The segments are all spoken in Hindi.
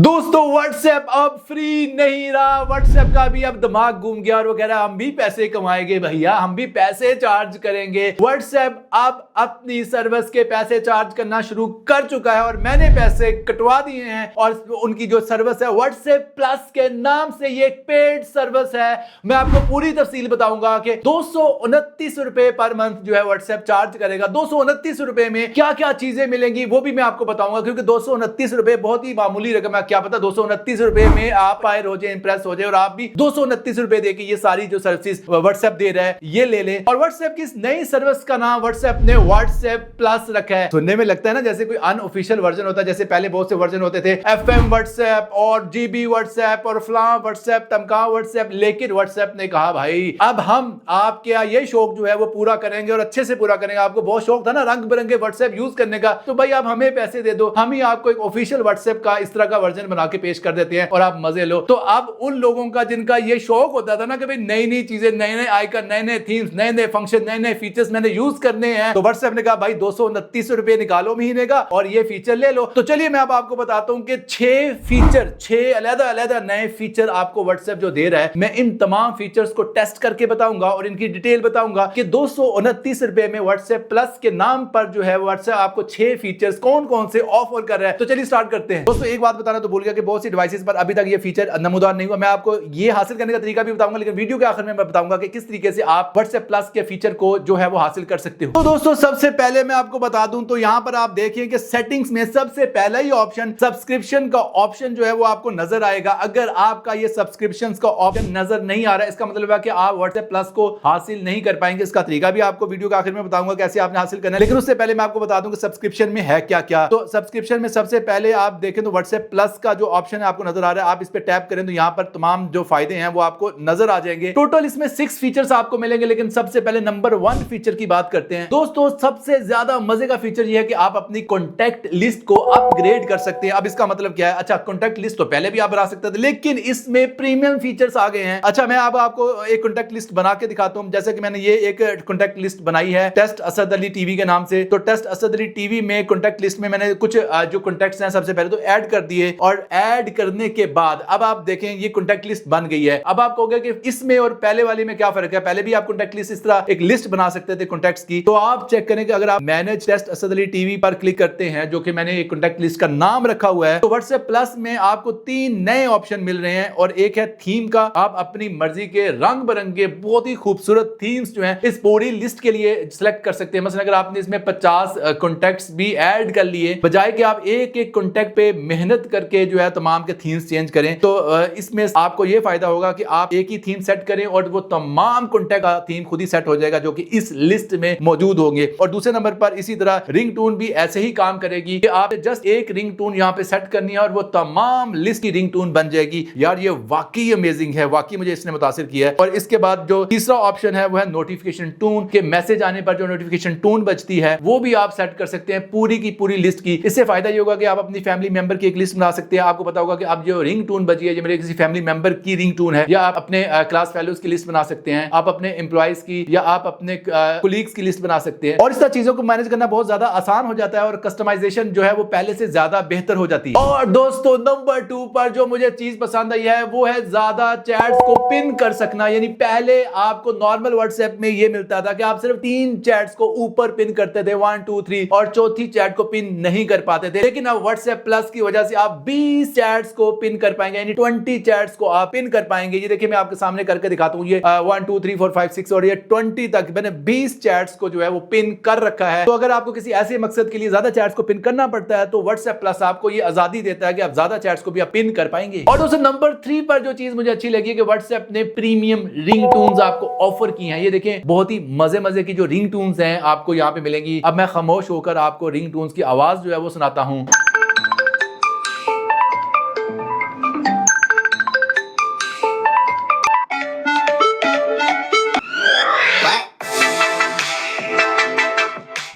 दोस्तों व्हाट्सएप अब फ्री नहीं रहा। व्हाट्सएप का भी अब दिमाग घूम गया और वो कह रहा है हम भी पैसे कमाएंगे भैया, हम भी पैसे चार्ज करेंगे। व्हाट्सएप अब अपनी सर्विस के पैसे चार्ज करना शुरू कर चुका है और मैंने पैसे कटवा दिए हैं और उनकी जो सर्विस है व्हाट्सएप प्लस के नाम से ये एक पेड सर्विस है। मैं आपको पूरी तफसील बताऊंगा कि 229 रुपए पर मंथ जो है व्हाट्सएप चार्ज करेगा। 229 रुपए में क्या क्या चीजें मिलेंगी वो भी मैं आपको बताऊंगा, क्योंकि 229 रुपए बहुत ही मामूली रकम है। क्या पता 229 रुपए में आप फायर हो जाए, इंप्रेस हो जाए और आप भी 229 रुपए देके ये सारी जो सर्विसेज व्हाट्सएप दे रहा है ये ले लें। और व्हाट्सएप की इस नई सर्विस का नाम व्हाट्सएप ने व्हाट्सएप प्लस रखा है। सुनने में लगता है ना जैसे कोई अनऑफिशियल वर्जन होता है, जैसे पहले बहुत से वर्जन होते थे, एफएम व्हाट्सएप और जीबी व्हाट्सएप और फलां व्हाट्सएप तमका व्हाट्सएप। लेकिन व्हाट्सएप ने कहा भाई अब हम आपके ये शौक जो है वो पूरा करेंगे और अच्छे से पूरा करेंगे। आपको बहुत शौक था ना रंग बिरंगे व्हाट्सएप यूज करने का, तो भाई आप हमें पैसे दे दो, हम ही आपको एक ऑफिशियल व्हाट्सएप का इस तरह का वर्जन बना के पेश कर देते हैं और आप मजे लो। तो अब उन लोगों का जिनका ये शौक होता था ना कि भाई नई नई चीजें, नए नए आइकन, नए नए थीम्स, नए नए फंक्शन, नए नए फीचर्स मैंने यूज करने हैं, तो व्हाट्सएप ने कहा भाई 229 रुपए निकालो महीने का और ये फीचर ले लो। तो चलिए मैं अब आपको बताता हूं कि 6 अलग-अलग नए फीचर आपको व्हाट्सएप जो दे रहा है। मैं इन तमाम फीचर्स को टेस्ट करके बताऊंगा और इनकी डिटेल बताऊंगा कि 229 रुपए में व्हाट्सएप प्लस के नाम पर जो है व्हाट्सएप आपको 6 फीचर्स कौन कौन से ऑफर कर रहा है। तो चलिए स्टार्ट करते हैं। दोस्तों एक बात बताना तो भूल गया कि बहुत सी डिवाइसेस पर अभी तक ये फीचर नमूदार नहीं हुआ। मैं आपको ये हासिल करने का तरीका भी बताऊंगा, लेकिन वीडियो के आखिर में मैं बताऊंगा कि किस तरीके से आप व्हाट्सएप प्लस के फीचर को जो है वो हासिल कर सकते हो। तो दोस्तों सबसे पहले मैं आपको बता दूं तो यहां पर आप देखिए कि सेटिंग्स में सबसे पहला ही ऑप्शन सब्सक्रिप्शन का ऑप्शन जो है वो आपको नजर आएगा। अगर आपका ये सब्सक्रिप्शन का ऑप्शन नजर नहीं आ रहा है, इसका मतलब है कि आप व्हाट्सएप प्लस को हासिल नहीं कर पाएंगे। इसका तरीका भी आपको वीडियो के आखिर में बताऊंगा कैसे आपने हासिल करना है, लेकिन उससे पहले मैं आपको बता दूं कि सब्सक्रिप्शन में है क्या क्या। तो सब्सक्रिप्शन में सबसे पहले आप देखें तो व्हाट्सएप प्लस का जो ऑप्शन है आपको नजर आ रहा है, आप इस पे टैप करें तो यहां पर तमाम जो फायदे हैं वो आपको नजर आ जाएंगे। टोटल इसमें 6 फीचर्स आपको मिलेंगे, लेकिन सबसे पहले नंबर 1 फीचर की बात करते हैं। दोस्तों सबसे ज्यादा मजे का फीचर यह है कि आप अपनी कॉन्टैक्ट लिस्ट को अपग्रेड कर सकते हैं। अब इसका मतलब क्या है? अच्छा, कॉन्टैक्ट लिस्ट तो पहले भी आप बना सकते थे, लेकिन इसमें प्रीमियम फीचर्स आ गए हैं। अच्छा, मैं अब आपको एक कॉन्टैक्ट लिस्ट बना के दिखाता हूं। जैसे कि मैंने ये एक कॉन्टैक्ट लिस्ट बनाई है टेस्ट असद अली टीवी के नाम से। तो टेस्ट असद अली टीवी में कॉन्टैक्ट लिस्ट में मैंने कुछ जो कॉन्टैक्ट्स हैं सबसे पहले तो ऐड कर दिए, और ऐड करने के बाद अब आप देखें ये कॉन्टैक्ट लिस्ट बन गई है। अब आप कहोगे कि इसमें और पहले वाले में क्या फर्क है? पहले भी आप कॉन्टैक्ट लिस्ट इस तरह एक लिस्ट बना सकते थे कॉन्टैक्ट्स की। तो आप चेक करें कि अगर आप manage test Asad Ali TV पर क्लिक करते हैं, जो कि मैंने एक कॉन्टैक्ट लिस्ट का नाम रखा हुआ है, तो व्हाट्सएप प्लस में आपको 3 नए ऑप्शन मिल रहे हैं और एक है थीम का। आप अपनी मर्जी के रंग बिरंगे बहुत ही खूबसूरत थीम्स जो हैं इस पूरी लिस्ट के लिए सिलेक्ट कर सकते हैं। मतलब अगर आपने इसमें 50 कॉन्टैक्ट्स भी ऐड कर लिए, बजाय कि आप एक एक कॉन्टैक्ट पे मेहनत करके जो है तमाम के थीम्स चेंज करें, तो इसमें आपको यह फायदा होगा कि आप एक ही थीम सेट करें और वो तमाम कॉन्टैक्ट का थीम खुद ही सेट हो जाएगा जो कि इस लिस्ट में मौजूद होंगे। और दूसरे नंबर पर इसी तरह रिंगटोन भी ऐसे ही काम करेगी कि आप जस्ट एक रिंगटोन यहां पे सेट करनी है और वो तमाम लिस्ट की रिंगटोन बन जाएगी। यार ये वाकई अमेजिंग है, वाकई मुझे इसने मुतासिर किया है। और इसके बाद जो तीसरा ऑप्शन है वो है नोटिफिकेशन टोन के। मैसेज आने पर जो नोटिफिकेशन टोन बजती है वो भी आप सेट कर सकते हैं पूरी की पूरी लिस्ट की। इससे फायदा ये होगा कि आप अपनी फैमिली मेंबर की एक लिस्ट बना सकते हैं। आपको पता होगा कि अब जो रिंग टोन बजी है ये मेरे किसी फैमिली मेंबर की रिंग टोन है, या आप अपने क्लास फेलोज की लिस्ट बना सकते हैं, आप अपने एम्प्लॉइज की या आप अपने कोलीग्स की लिस्ट बना सकते हैं। और इस तरह चीजों को मैनेज करना बहुत ज्यादा आसान हो जाता है और कस्टमाइजेशन जो है वो पहले से ज्यादा बेहतर हो जाती है। और दोस्तों नंबर 2 पर जो मुझे चीज पसंद आई है वो है ज्यादा चैट्स को पिन कर सकना। यानी पहले आपको नॉर्मल व्हाट्सएप में ये मिलता था कि आप सिर्फ 3 चैट्स को ऊपर पिन करते थे, 1 2 3, और चौथी चैट को पिन नहीं कर पाते थे। लेकिन अब व्हाट्सएप प्लस की वजह से आप 20 चैट्स को पिन कर पाएंगे, यानी 20 चैट्स को आप पिन कर पाएंगे। ये देखिए मैं आपके सामने करके दिखाता हूं। ये 1 2 3 4 5 6 और ये 20 तक मैंने 20 चैट्स को जो है वो पिन कर रखा है। तो अगर आपको किसी ऐसे मकसद के लिए ज्यादा चैट्स को पिन करना पड़ता है तो व्हाट्सएप प्लस आपको ये आजादी देता है कि आप ज्यादा चैट्स को भी आप पिन कर पाएंगे। और दोस्तों नंबर 3 पर जो चीज मुझे अच्छी लगी कि व्हाट्सएप ने प्रीमियम रिंगटोन्स आपको ऑफर की हैं। ये देखें बहुत ही मजे की जो रिंगटोन्स हैं आपको यहाँ पे मिलेंगी। अब मैं खामोश होकर आपको रिंगटोन्स की आवाज जो है वो सुनाता हूं।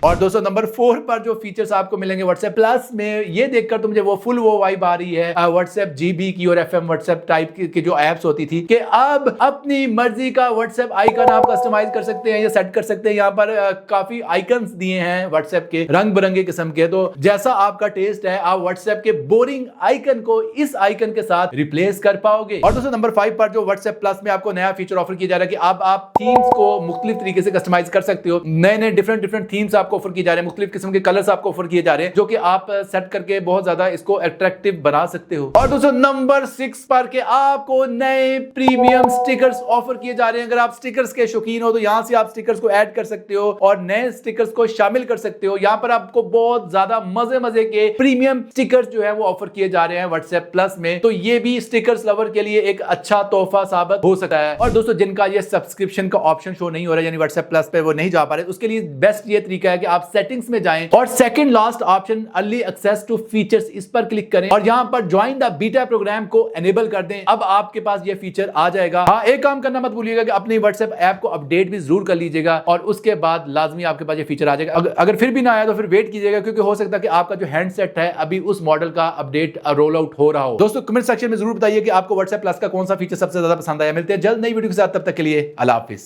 और दोस्तों नंबर 4 पर जो फीचर्स आपको मिलेंगे व्हाट्सएप प्लस में, ये देखकर तो मुझे वो फुल वो वाइब आ रही है व्हाट्सएप जीबी की और एफएम व्हाट्सएप टाइप की जो एप्स होती थी, कि अब अपनी मर्जी का व्हाट्सएप आइकन आप कस्टमाइज कर सकते हैं या सेट कर सकते हैं। यहाँ पर काफी आइकन्स दिए हैं व्हाट्सएप के रंग बिरंगे किस्म के, तो जैसा आपका टेस्ट है आप व्हाट्सएप के बोरिंग आइकन को इस आइकन के साथ रिप्लेस कर पाओगे। और दोस्तों नंबर 5 पर जो व्हाट्सएप प्लस में आपको नया फीचर ऑफर किया जा रहा है कि अब आप थीम्स को मुख्तलिफ तरीके से कस्टमाइज कर सकते हो। नए नए डिफरेंट थीम्स आपको ऑफर किए जा रहे हैं, मुख्तलिफ किस्म के कलर्स आपको ऑफर किए जा रहे हैं, जो कि आप सेट करके बहुत ज्यादा इसको अट्रैक्टिव बना सकते हो। और दोस्तों नंबर 6 पर के आपको नए प्रीमियम स्टिकर्स ऑफर किए जा रहे हैं। अगर आप स्टिकर्स के शौकीन हो तो यहां से आप स्टिकर्स को ऐड कर सकते हो और नए स्टिकर्स को शामिल कर सकते हो। यहां पर आपको बहुत ज्यादा मजे के प्रीमियम स्टिकर्स जो है वो ऑफर किए जा रहे हैं व्हाट्सएप प्लस में, तो ये भी स्टिकर्स लवर के लिए एक अच्छा तोहफा साबित हो सकता है। और दोस्तों जिनका ये सब्सक्रिप्शन का ऑप्शन शो नहीं हो रहा है, यानी व्हाट्सएप प्लस पे वो नहीं जा पा रहे, उसके लिए बेस्ट ये तरीका है कि आप सेटिंग्स में जाएं और second last option early access to features, इस पर क्लिक करें और यहां पर ज्वाइन द बीटा प्रोग्राम को एनेबल कर दें। अब आपके पास ये फीचर आ जाएगा। हाँ, एक काम करना मत भूलिएगा कि अपनी व्हाट्सएप ऐप को अपडेट भी जरूर कर लीजिएगा और उसके बाद लाजमी आपके पास ये फीचर आ जाएगा। अगर फिर भी ना आया तो फिर वेट कीजिएगा, क्योंकि हो सकता है कि आपका जो हैंडसेट है अभी उस मॉडल का अपडेट रोल आउट हो रहा हो। दोस्तों कमेंट सेक्शन में जरूर बताइए कि आपको व्हाट्सएप प्लस का कौन सा फीचर सबसे ज्यादा पसंद आया। मिलते हैं जल्द नई वीडियो के साथ, तब तक के लिए अल्लाह हाफिज।